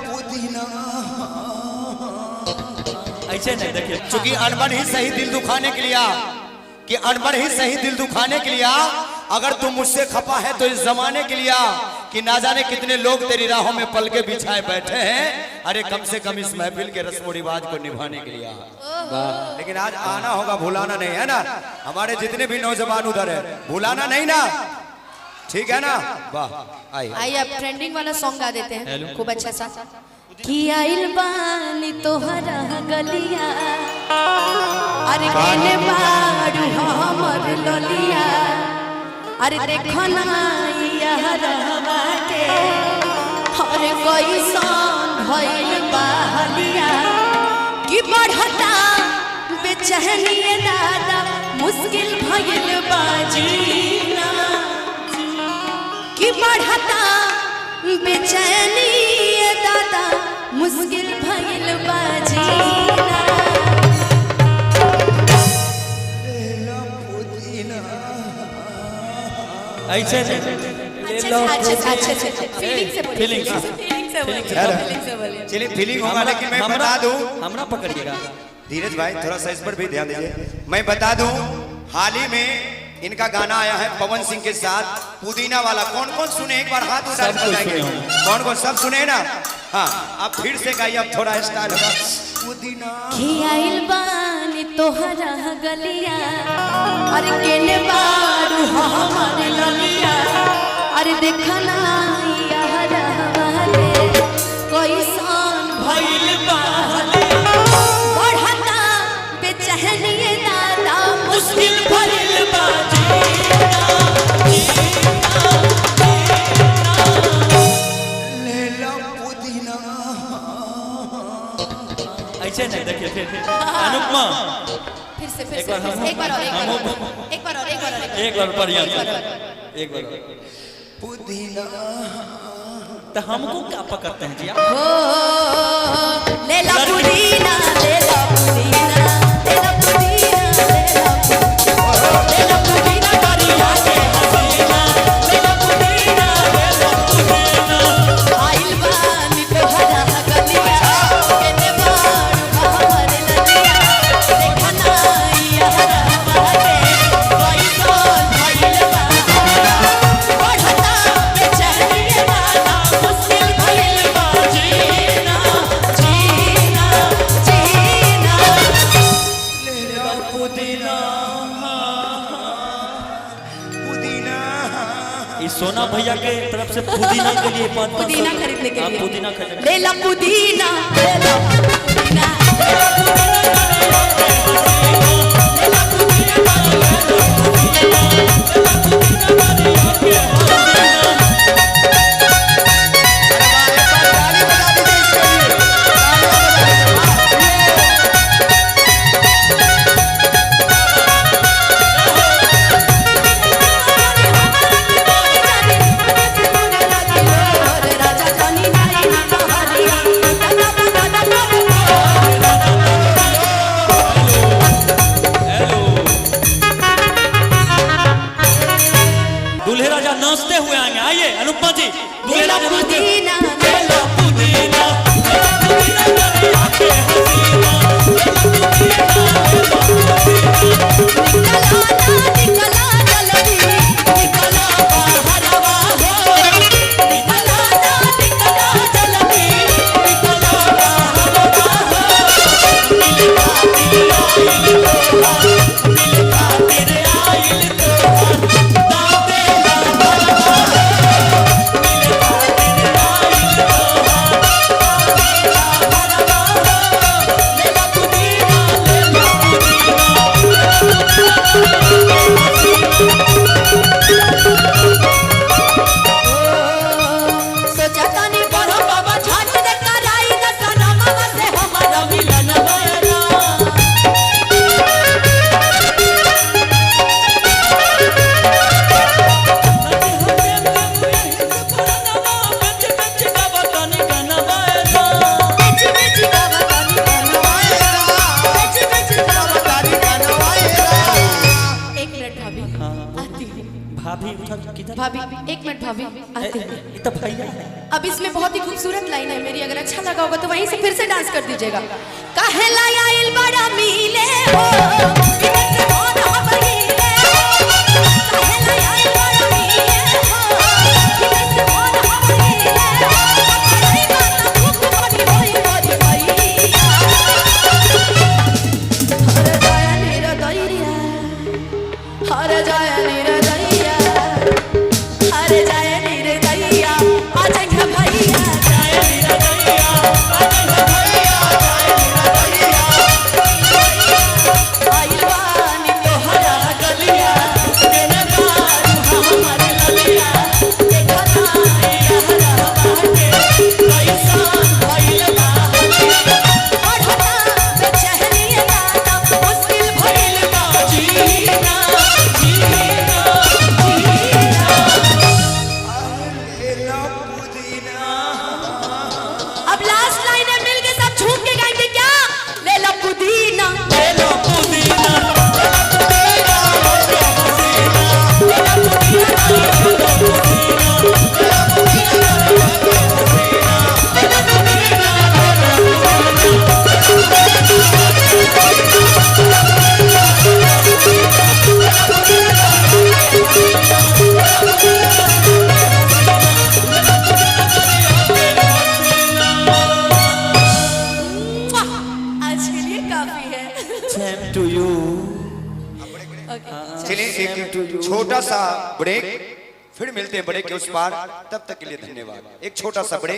पुदीना। ऐसे नहीं देखिए, चूंकि अनबन ही सही दिल दुखाने के लिए, कि अनबन ही सही दिल दुखाने के लिए, अगर तुम मुझसे खपा है तो इस जमाने के लिए, कि ना जाने कितने लोग तेरी राहों में पल के बिछाए बैठे हैं। अरे कम से कम इस महफिल के रस्म रिवाज को निभाने के लिए। लेकिन आज आना होगा, भुलाना नहीं है ना। हमारे जितने भी नौजवान उधर है, भुलाना नहीं ना, ठीक है ना। वाह, आइए अब ट्रेंडिंग वाला सॉन्ग गा देते हैं, खूब अच्छा सा। कि आइल बानी तोहरा गलिया, अरे केने बाड़ू हमर ललिया, अरे देखो ना यहरवा के, अरे कैसन भइल बहलिया, कि बढ़ता बेचैनी दादा, मुश्किल भइल बाजीना, कि बढ़ता बेचैनी दादा, मुश्किल भइल बाजीना। ऐसे चलिए फीलिंग होगा, लेकिन मैं बता दूं, हमरा पकड़िएगा धीरज भाई थोड़ा सा इस पर भी ध्यान दीजिए। मैं बता दूं, हाल ही में इनका गाना आया है पवन सिंह के साथ, पुदीना वाला। कौन कौन सुने, एक बार हाथ उठा कर बताइए। कौन कौन, सब सुने ना? हाँ, अब फिर से गाइए, अब थोड़ा स्टाइल होगा। पुदीना खियाइल बानी तोहरा गलिया, अरे केने बाड़ू हमर ललिया, अरे देखना यहरवा के, कैसन भइल बहलिया, बढ़ता बेचैनी दादा, मुश्किल भइल बाजीना। लेला पुदीना। ऐसे नहीं देखिए, अनुपमा फिर से एक बार और एक बार बढ़िया, एक बार पुदीना। तो हमको क्या पकड़ते हैं जी आप? हो लेला पुदीना, लेला पुदीना, लेला पुदीना, लेला पुदीना बढ़िया के हसीना, लेला पुदीना, लेला पुदीना। आइल बानी तोहरा गलिया, केने बाड़ू हमर ललिया, देखना यहरवा के, कैसन भइल बहलिया, बढ़ता बेचैनी दादा, मुश्किल भइल बाजीना, जीना जीना। लेला पुदीना। पुदीना। इस सोना भैया के तरफ से पुदीना के लिए पुदीना खरीदने के लिए, पुदीना खरीदने लेला पुदीना, लेला पुदीना, लेला राजा जानी नाई बहलिया, दादा दादा दादा। भाभी आते हैं। ये तो भैया है। अब इसमें बहुत ही खूबसूरत लाइन है मेरी, अगर अच्छा लगा होगा तो वहीं से फिर से डांस कर दीजिएगा। काहे लायल बड़ा मिले हो इमत कौन हबहिले काहे लायल बड़ा मिले हो इमत कौन हबहिले अरे बात खूब बड़ी होई मोरी भैया हर जाया नीर दैया हर जाया नीर दैया आ जाइए भैया जाया नीर दैया आ जाइए भैया जाया नीर दैया आइल बानी तोहरा गलिया तेरे दारू हमारे ललिया देखा ना यारा बाटे कैसान भइल बा बढ़ता बेचैनिया ना मुश्किल भइल बा जीना अब लास्ट लाइन है, मिल के सब झूम के गाएंगे क्या? ले लो पुदीना ले लो पुदीना आज के लिए काफी है। Same to you। चलिए एक छोटा सा ब्रेक, फिर मिलते हैं ब्रेक के उस पार। तब तक के लिए धन्यवाद। एक छोटा सा ब्रेक।